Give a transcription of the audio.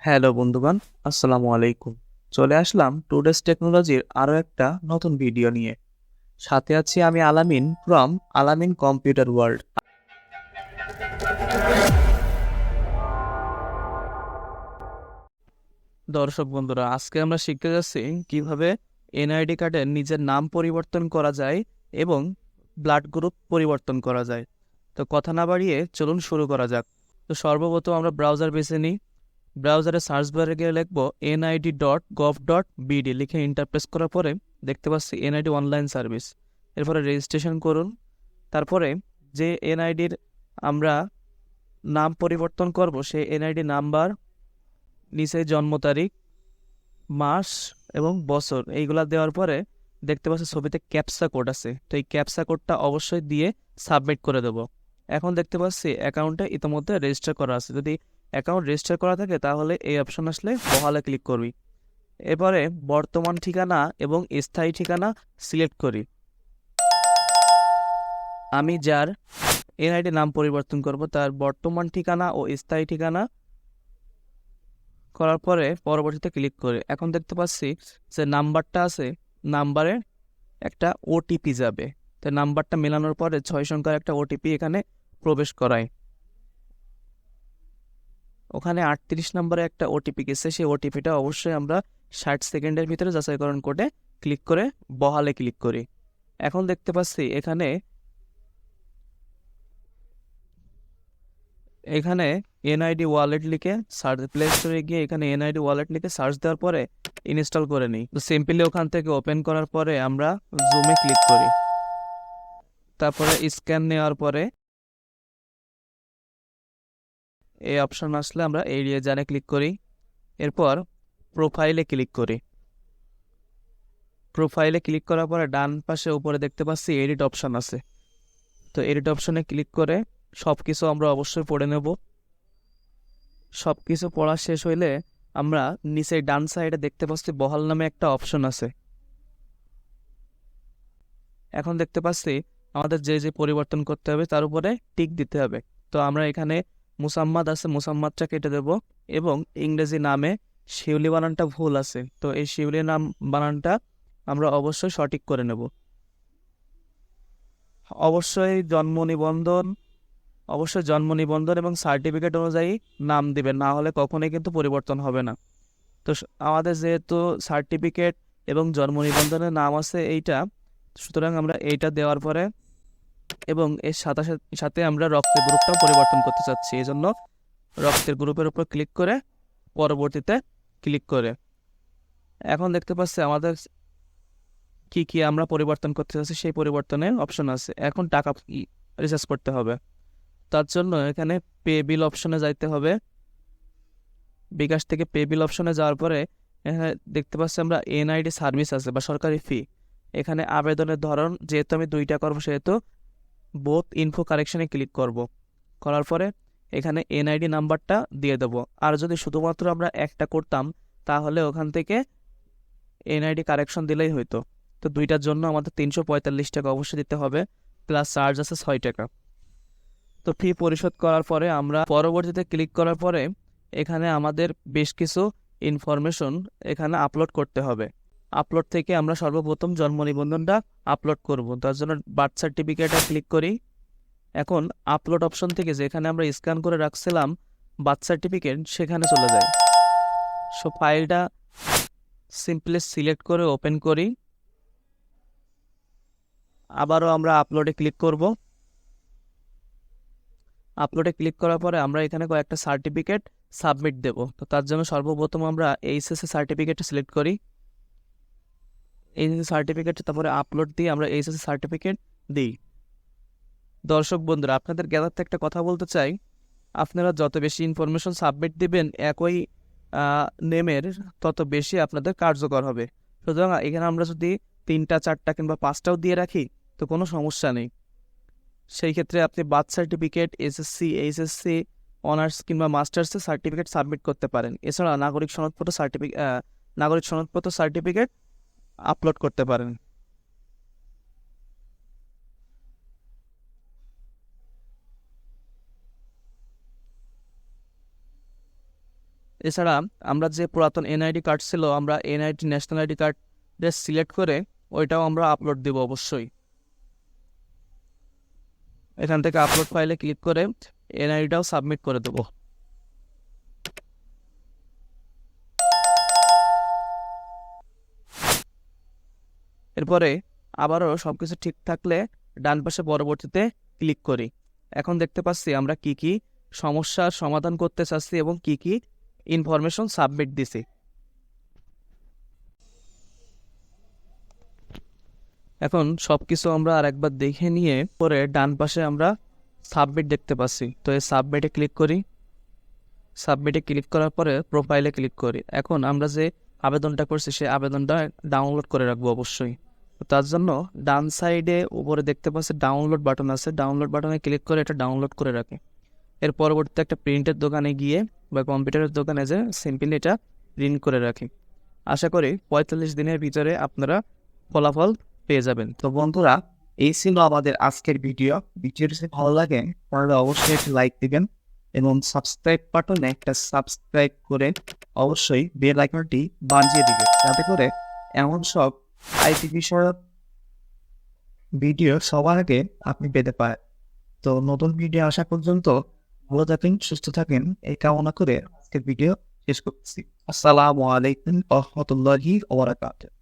Hello বন্ধুগণ, আসসালামু আলাইকুম। চলে আসলাম টুডেস টেকনোলজির আরও একটা নতুন ভিডিও নিয়ে। সাথে আছি আমি আলামিন ফ্রম আলামিন কম্পিউটার ওয়ার্ল্ড। দর্শক বন্ধুরা, আজকে আমরা শিখতে যাচ্ছি কিভাবে এনআইডি কার্ডের নিজের নাম পরিবর্তন করা যায় এবং ব্লাড গ্রুপ পরিবর্তন করা যায়। তো কথা না বাড়িয়ে চলুন শুরু করা যাক। তো সর্বপ্রথম আমরা ব্রাউজার বেছে নিই। ব্রাউজারে সার্চ বারে গিয়ে লিখবো nid.gov.bd, লিখে এন্টার প্রেস করার পরে দেখতে পাচ্ছি এনআইডি অনলাইন সার্ভিস। এরপরে রেজিস্ট্রেশন করুন। তারপরে যে এনআইডির আমরা নাম পরিবর্তন করব সেই এনআইডি নাম্বার, নিচে জন্ম তারিখ, মাস এবং বছর এইগুলা দেওয়ার পরে দেখতে পাচ্ছি ছবিতে ক্যাপসা কোড আছে। তো এই ক্যাপসা কোডটা অবশ্যই দিয়ে সাবমিট করে দেব। এখন দেখতে পাচ্ছি অ্যাকাউন্টে ইতিমধ্যে রেজিস্টার করা আছে। যদি অ্যাকাউন্ট রেজিস্টার করা থাকে তাহলে এই অপশন আসলে বহালে ক্লিক করবি। এরপরে বর্তমান ঠিকানা এবং স্থায়ী ঠিকানা সিলেক্ট করি। আমি যার এনআইডি নাম পরিবর্তন করব তার বর্তমান ঠিকানা ও স্থায়ী ঠিকানা করার পরে পরবর্তীতে ক্লিক করে এখন দেখতে পাচ্ছি যে নাম্বারটা আছে, নাম্বারে একটা ওটিপি যাবে। তো নাম্বারটা মেলানোর পরে 6 সংখ্যার একটা ওটিপি এখানে প্রবেশ করায়। ওখানে 38 নম্বরে একটা ওটিপি গেছে, সেই ওটিপিটা অবশ্যই আমরা 60 সেকেন্ডের ভিতরে যাচাইকরণ কোডে ক্লিক করে বহালে ক্লিক করি। এখন দেখতে পাচ্ছি এখানে এনআইডি ওয়ালেট লিখে সার্চ, প্লে স্টোরে গিয়ে এখানে এনআইডি ওয়ালেট লিখে সার্চ দেওয়ার পরে ইনস্টল করে নিই। তো সিম্পলি ওখান থেকে ওপেন করার পরে আমরা জুমে ক্লিক করি। তারপরে স্ক্যান নেওয়ার পরে এই অপশন আসলে আমরা এড়িয়ে জানে ক্লিক করি। এরপর প্রোফাইলে ক্লিক করি। প্রোফাইলে ক্লিক করার পরে ডান পাশে উপরে দেখতে পাচ্ছি এডিট অপশন আছে। তো এডিট অপশনে ক্লিক করে সব কিছু আমরা অবশ্যই পড়ে নেব। সব কিছু পড়া শেষ হইলে আমরা নিচে ডান সাইডে দেখতে পাচ্ছি বহাল নামে একটা অপশন আছে। এখন দেখতে পাচ্ছি আমাদের যে যে পরিবর্তন করতে হবে তার উপরে টিক দিতে হবে। তো আমরা এখানে মুসাম্মাদ আছে, মুসাম্মাদটা কেটে দেব এবং ইংরেজি নামে শিউলি বানানটা ভুল আছে, তো এই শিউলি নাম বানানটা আমরা অবশ্যই সঠিক করে নেব। অবশ্যই জন্ম নিবন্ধন এবং সার্টিফিকেট অনুযায়ী নাম দিবেন, না হলে কখনোই কিন্তু পরিবর্তন হবে না। তো আমাদের যেহেতু সার্টিফিকেট এবং জন্ম নিবন্ধনের নাম আছে এইটা, সুতরাং আমরা এইটা দেওয়ার পরে এবং এর সাথে সাথে আমরা রক্তের গ্রুপটাও পরিবর্তন করতে চাচ্ছি, এই জন্য রক্তের গ্রুপের উপর ক্লিক করে পরবর্তীতে ক্লিক করে এখন দেখতে পাচ্ছি আমাদের কি কি আমরা পরিবর্তন করতে চাচ্ছি সেই পরিবর্তনের অপশন আছে। এখন টাকা রিচার্জ করতে হবে, তার জন্য এখানে পে বিল অপশনে যাইতে হবে। বিকাশ থেকে পে বিল অপশনে যাওয়ার পরে এখানে দেখতে পাচ্ছি আমরা এনআইডি সার্ভিস আছে বা সরকারি ফি। এখানে আবেদনের ধরন যেহেতু আমি 2টা করবো সেহেতু বোথ ইনফো কারেকশনে ক্লিক করব। করার পরে এখানে এনআইডি নাম্বারটা দিয়ে দেব। আর যদি শুধুমাত্র আমরা একটা করতাম তাহলে ওখান থেকে এনআইডি কারেকশন দিলেই হইতো। তো 2টার জন্য আমাদের 345 টাকা অবশ্যই দিতে হবে, প্লাস চার্জ আছে 6 টাকা। তো ফি পরিশোধ করার পরে আমরা পরবর্তীতে ক্লিক করার পরে এখানে আমাদের বেশ কিছু ইনফরমেশন এখানে আপলোড করতে হবে। আপলোড থেকে আমরা সর্বপ্রথম জন্ম নিবন্ধনটা আপলোড করব, তার জন্য বার্থ সার্টিফিকেটে ক্লিক করি। এখন আপলোড অপশন থেকে যেখানে আমরা স্ক্যান করে রাখছিলাম বার্থ সার্টিফিকেট সেখানে চলে যাই। সো ফাইলটা সিম্পলি সিলেক্ট করে ওপেন করি। আবারও আমরা আপলোডে ক্লিক করব। আপলোডে ক্লিক করার পরে আমরা এখানে কয়েকটা সার্টিফিকেট সাবমিট দেব। তো তার জন্য সর্বপ্রথম আমরা এইচএসসি সার্টিফিকেটটা সিলেক্ট করি। এইচএসসি সার্টিফিকেট তারপরে আপলোড দিয়ে আমরা এইচএসসি সার্টিফিকেট দিই। দর্শক বন্ধুরা, আপনাদের জ্ঞাতার্থে একটা কথা বলতে চাই, আপনারা যত বেশি ইনফরমেশন সাবমিট দিবেন একই নেমের তত বেশি আপনাদের কার্যকর হবে। সুতরাং এখানে আমরা যদি 3টা 4টা কিংবা 5টাও দিয়ে রাখি তো কোনো সমস্যা নেই। সেই ক্ষেত্রে আপনি birth certificate, SSC, HSC, honours কিংবা মাস্টার্সের সার্টিফিকেট সাবমিট করতে পারেন। এছাড়া নাগরিক সনদপত্র সার্টিফিকেট আপলোড করতে পারেন। এছাড়া আমরা যে পুরাতন এনআইডি কার্ড ছিল, আমরা NID national ID card select করে ওইটাও আমরা আপলোড দিব অবশ্যই। এখান থেকে আপলোড ফাইলে ক্লিক করে এনআইডিটাও সাবমিট করে দেবো। এরপরে আবারও সবকিছু ঠিক থাকলে ডান পাশে পরবর্তীতে ক্লিক করি। এখন দেখতে পাচ্ছি আমরা কি কি সমস্যার সমাধান করতে চাচ্ছি এবং কি কি ইনফরমেশন সাবমিট দিছি। এখন সবকিছু আমরা আরেকবার দেখে নিয়ে পরে ডান পাশে আমরা সাবমিট দেখতে পাচ্ছি। তো এই সাবমিটে ক্লিক করি। সাবমিটে ক্লিক করার পরে প্রোফাইলে ক্লিক করি। এখন আমরা যে আবেদনটা করছি সেই আবেদনটা ডাউনলোড করে রাখবো অবশ্যই। তো তার জন্য ডান সাইডে উপরে দেখতে পাচ্ছি ডাউনলোড বাটন আছে, ডাউনলোড বাটনে ক্লিক করে এটা ডাউনলোড করে রাখি। এর পরবর্তীতে একটা প্রিন্টের দোকানে গিয়ে বা কম্পিউটারের দোকানে যে সিম্পলি এটা প্রিন্ট করে রাখি। আশা করি 45 দিনের ভিতরে আপনারা ফলাফল পেয়ে যাবেন। তো বন্ধুরা, এই ছিল আমাদের আজকের ভিডিওটি যদি ভালো লাগে তাহলে অবশ্যই একটা লাইক দিবেন এবং সাবস্ক্রাইব বাটনে একটা সাবস্ক্রাইব করে অবশ্যই বেল আইকনটি বাজিয়ে দিবেন, যাতে করে এমন সব আইটি বিষয়ক ভিডিও সবার আগে আপনি পেতে পারেন। তো নতুন ভিডিও আসা পর্যন্ত ভালো থাকেন, সুস্থ থাকেন এই কামনা করে আজকের ভিডিও শেষ করতেছি। আসসালামু আলাইকুম ওয়া রাহমাতুল্লাহি ওয়া বারাকাতুহু।